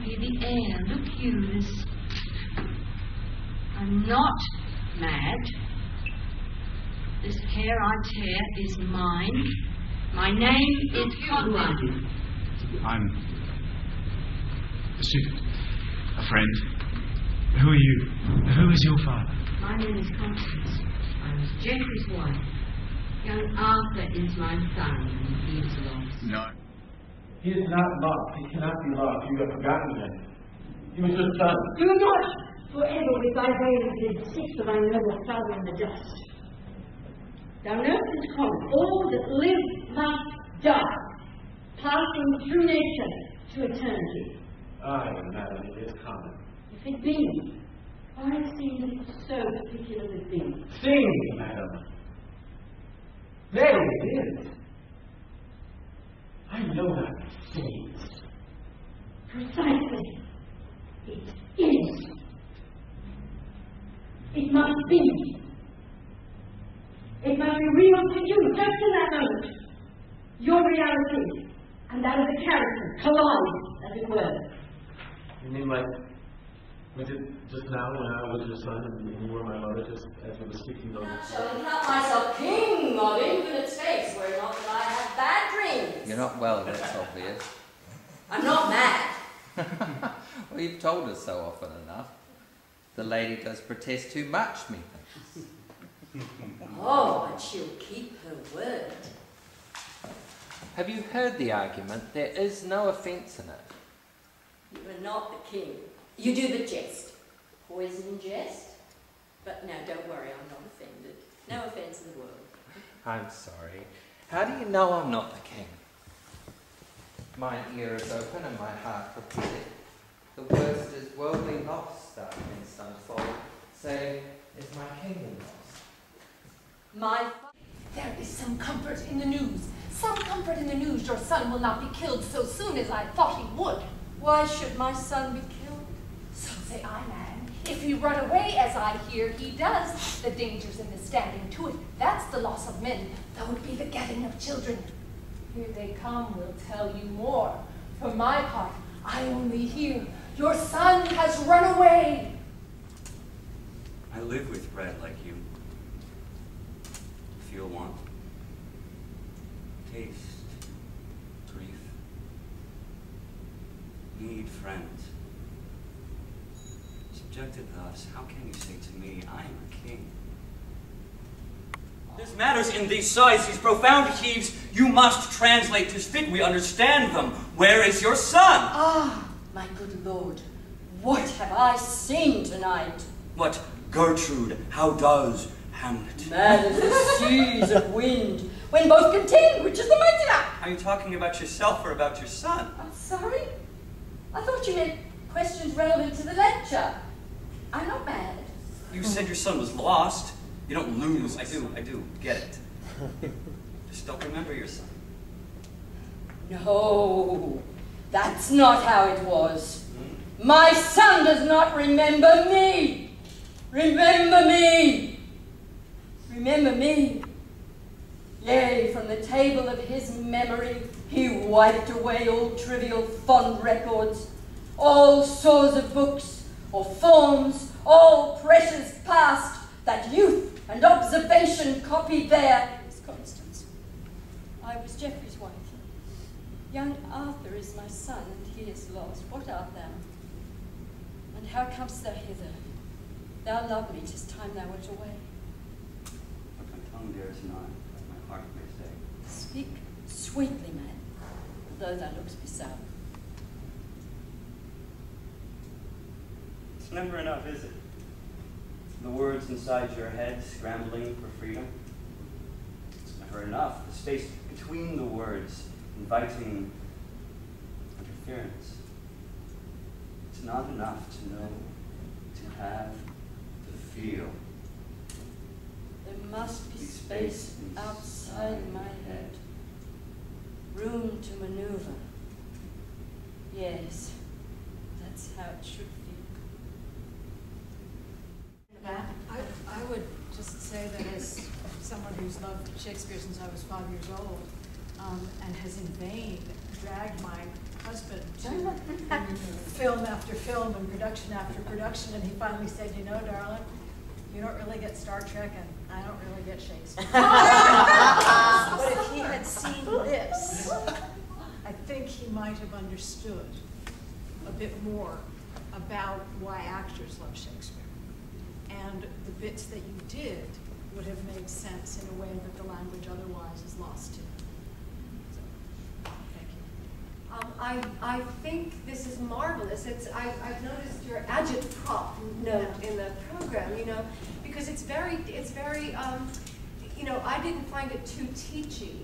hear the air. Look, Eunice. I'm not mad. This hair I tear is mine. My name is Conrad. I'm a student, a friend. Who are you? Who is your father? My name is Constance. I was Geoffrey's wife. Young Arthur is my son, and he is lost. No. He is not lost. He cannot be lost. You have forgotten him. He was your son. Do not forever with thy veins seek for thy noble father in the dust. Thou knowest it common, all that live must die, passing through nature to eternity. Aye, madam, it is common. If it be, why seem so particular with thee? Sing, madam. There it is. I know not things. Precisely. It is. It must be. It must be real to you, just in that moment. Your reality and that of the character collide, as it were. You mean like, was it just now when I was your son and you were my mother, just as we were speaking on the Shall count myself king of infinite space, were it not that I have bad dreams? You're not well, that's obvious. I'm not mad. Well, you've told us so often enough. The lady does protest too much, methinks. Oh, but she'll keep her word. Have you heard the argument? There is no offence in it. You are not the king. You do but jest. Poison jest. But no, don't worry, I'm not offended. No offence in the world. I'm sorry. How do you know I'm not the king? My ear is open and my heart prepared. The worst is worldly loss, that hence unfold. Say, is my kingdom lost? There is some comfort in the news. Some comfort in the news your son will not be killed so soon as I thought he would. Why should my son be killed? So say I, man. If he run away, as I hear he does, the dangers in the standing to it, that's the loss of men, though it be the getting of children. Here they come, will tell you more. For my part, I only hear, your son has run away. I live with bread like you. Feel want. Taste. Grief. Need friends. Subjected thus, how can you say to me, I am a king? There's matters in these sighs, these profound heaves, you must translate to fit we understand them. Where is your son? Ah, my good lord, what have I seen tonight? What, Gertrude, how does Hamlet? Mad as the seas of wind, when both contend, which is the mightier? Are you talking about yourself or about your son? I'm sorry? I thought you meant questions relevant to the lecture. I'm not mad. You said your son was lost. You don't lose. I do. Get it. Just don't remember your son. No, that's not how it was. My son does not remember me. Remember me. Remember me. Yea, from the table of his memory, he wiped away all trivial fond records, all stores of books, or forms, all precious past, that youth and observation copied there. Miss Constance, I was Geoffrey's wife. Young Arthur is my son, and he is lost. What art thou? And how comest thou hither? Thou loved me, 'tis time thou wert away. What my tongue dares not, as my heart may say. Speak sweetly, man, though thy looks be sour. It's never enough, is it? The words inside your head scrambling for freedom. It's never enough. The space between the words inviting interference. It's not enough to know, to have, to feel. There must be space outside my head. Room to maneuver. Yes, that's how it should feel. I would just say that as someone who's loved Shakespeare since I was 5 years old, and has in vain dragged my husband to film after film and production after production, and he finally said, you know, darling, you don't really get Star Trek, and I don't really get Shakespeare. But if he had seen this, I think he might have understood a bit more about why actors love Shakespeare. And the bits that you did would have made sense in a way that the language otherwise is lost to. So, thank you. I think this is marvelous. I've noticed your agitprop note in the program, you know, because it's very, you know, I didn't find it too teachy,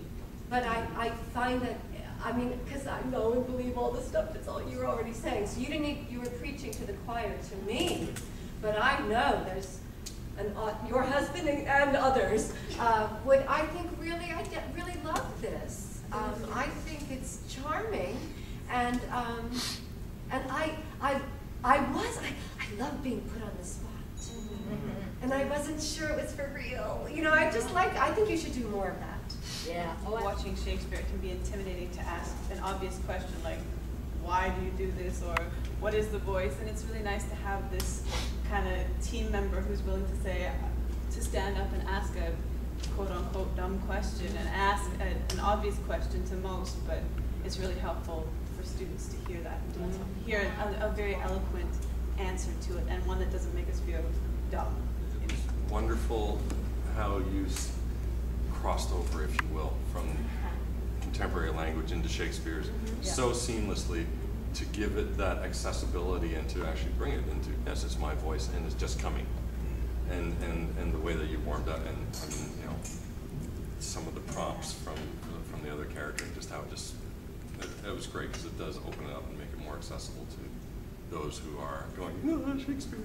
but I find that, I mean, because I know and believe all the stuff that's all you're already saying. So you were preaching to the choir to me, but I know there's your husband and others would, I think, really love this. I think it's charming, and I love being put on the spot. And I wasn't sure it was for real. You know, I think you should do more of that. Yeah. Watching Shakespeare, it can be intimidating to ask an obvious question like, why do you do this, or what is the voice? And it's really nice to have this kind of team member who's willing to say, to stand up and ask a quote-unquote dumb question and ask an obvious question to most, but it's really helpful for students to hear that, hear a very eloquent answer to it, and one that doesn't make us feel dumb. It's wonderful how you crossed over, if you will, from contemporary language into Shakespeare's so seamlessly, to give it that accessibility and to actually bring it into, yes, it's my voice and it's just coming. And the way that you warmed up, and I mean, you know, some of the prompts from the other character, and just how it was great, because it does open it up and make it more accessible to those who are going, oh, Shakespeare.